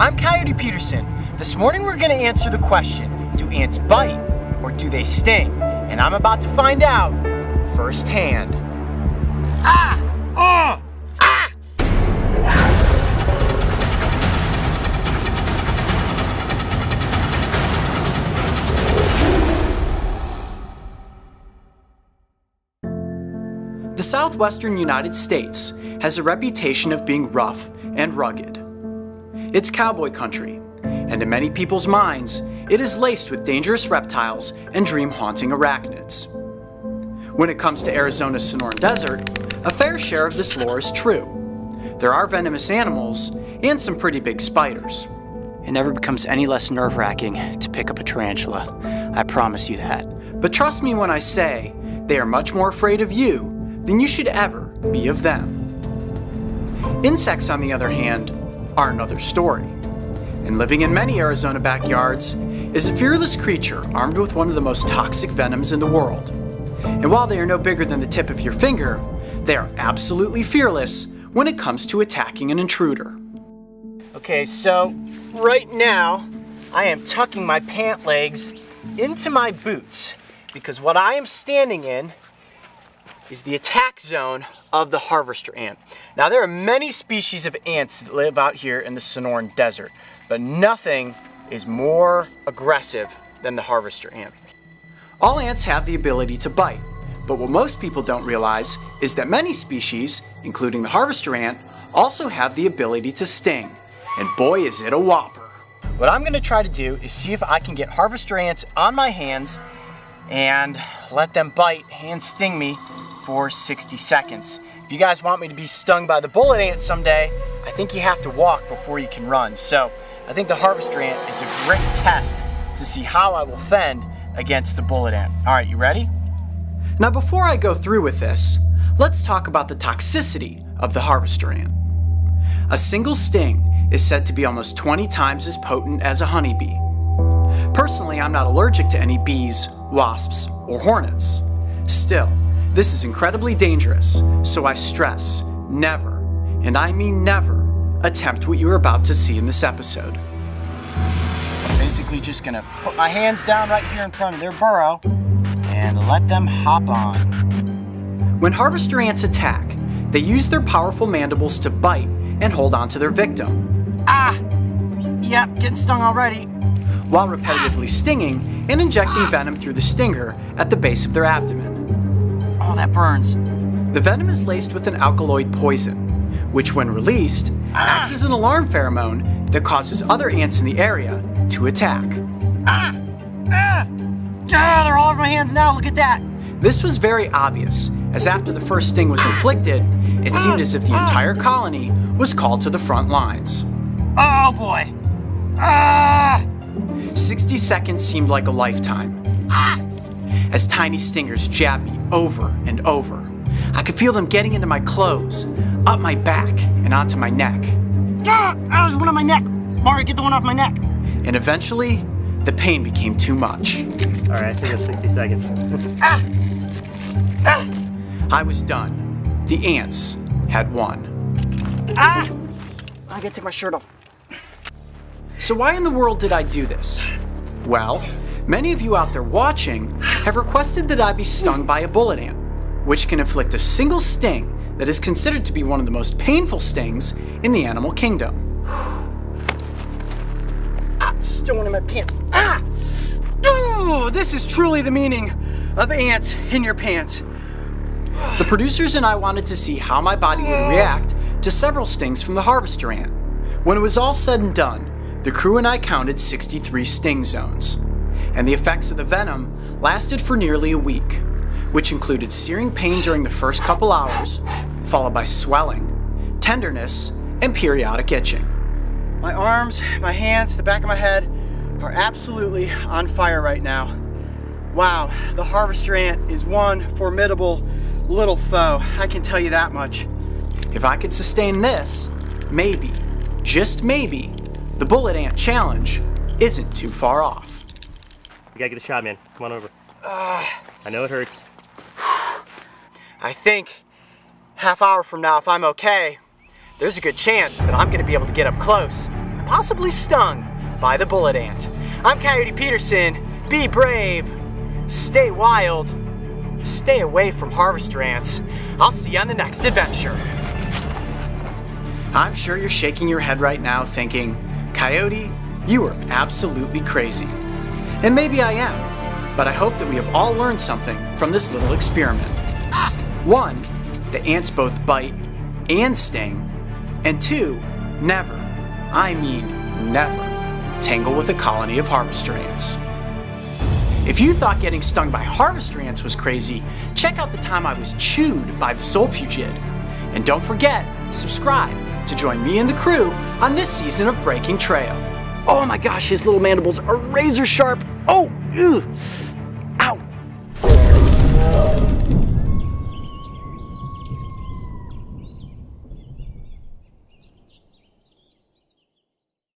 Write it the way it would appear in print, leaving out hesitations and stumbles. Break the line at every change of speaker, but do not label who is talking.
I'm Coyote Peterson. This morning we're going to answer the question, do ants bite or do they sting? And I'm about to find out firsthand. The southwestern United States has a reputation of being rough and rugged. It's cowboy country, and in many people's minds, it is laced with dangerous reptiles and dream-haunting arachnids. When it comes to Arizona's Sonoran Desert, a fair share of this lore is true. There are venomous animals and some pretty big spiders. It never becomes any less nerve-wracking to pick up a tarantula, I promise you that. But trust me when I say, they are much more afraid of you than you should ever be of them. Insects, on the other hand, are another story. And living in many Arizona backyards is a fearless creature armed with one of the most toxic venoms in the world. And while they are no bigger than the tip of your finger, they are absolutely fearless when it comes to attacking an intruder. Okay, so right now I am tucking my pant legs into my boots because what I am standing in is the attack zone of the harvester ant. Now there are many species of ants that live out here in the Sonoran Desert, but nothing is more aggressive than the harvester ant. All ants have the ability to bite, but what most people don't realize is that many species, including the harvester ant, also have the ability to sting, and boy is it a whopper. What I'm gonna try to do is see if I can get harvester ants on my hands and let them bite and sting me for 60 seconds. If you guys want me to be stung by the bullet ant someday, I think you have to walk before you can run. So I think the harvester ant is a great test to see how I will fend against the bullet ant. All right, you ready? Now before I go through with this, let's talk about the toxicity of the harvester ant. A single sting is said to be almost 20 times as potent as a honeybee. Personally, I'm not allergic to any bees, wasps, or hornets. Still, this is incredibly dangerous, so I stress, never, and I mean never, attempt what you're about to see in this episode. I'm basically just gonna put my hands down right here in front of their burrow and let them hop on. When harvester ants attack, they use their powerful mandibles to bite and hold on to their victim. Yep, getting stung already. While repetitively stinging and injecting venom through the stinger at the base of their abdomen. Oh, that burns. The venom is laced with an alkaloid poison, which when released, acts as an alarm pheromone that causes other ants in the area to attack. They're all over my hands now, look at that. This was very obvious, as after the first sting was inflicted, it seemed as if the entire colony was called to the front lines. Oh boy. 60 seconds seemed like a lifetime. As tiny stingers jabbed me over and over. I could feel them getting into my clothes, up my back, and onto my neck. There's one on my neck. Mario, get the one off my neck. And eventually, the pain became too much.
All right, I think it's 60 seconds.
I was done. The ants had won. I gotta take my shirt off. So why in the world did I do this? Well, many of you out there watching have requested that I be stung by a bullet ant, which can inflict a single sting that is considered to be one of the most painful stings in the animal kingdom. Still one in my pants. Oh, this is truly the meaning of ants in your pants. The producers and I wanted to see how my body would react to several stings from the harvester ant. When it was all said and done, the crew and I counted 63 sting zones. And the effects of the venom lasted for nearly a week, which included searing pain during the first couple hours, followed by swelling, tenderness, and periodic itching. My arms, my hands, the back of my head are absolutely on fire right now. Wow, the harvester ant is one formidable little foe, I can tell you that much. If I could sustain this, maybe, just maybe, the bullet ant challenge isn't too far off.
You gotta get a shot, man. Come on over. I know it hurts.
I think half hour from now, if I'm okay, there's a good chance that I'm gonna be able to get up close possibly stung by the bullet ant. I'm Coyote Peterson. Be brave, stay wild, stay away from harvester ants. I'll see you on the next adventure. I'm sure you're shaking your head right now thinking, Coyote, you are absolutely crazy. And maybe I am, but I hope that we have all learned something from this little experiment. 1, the ants both bite and sting. And 2, never, I mean never, tangle with a colony of harvester ants. If you thought getting stung by harvester ants was crazy, check out the time I was chewed by the solpugid. And don't forget, subscribe to join me and the crew on this season of Breaking Trail. Oh my gosh, his little mandibles are razor sharp. Oh, ew.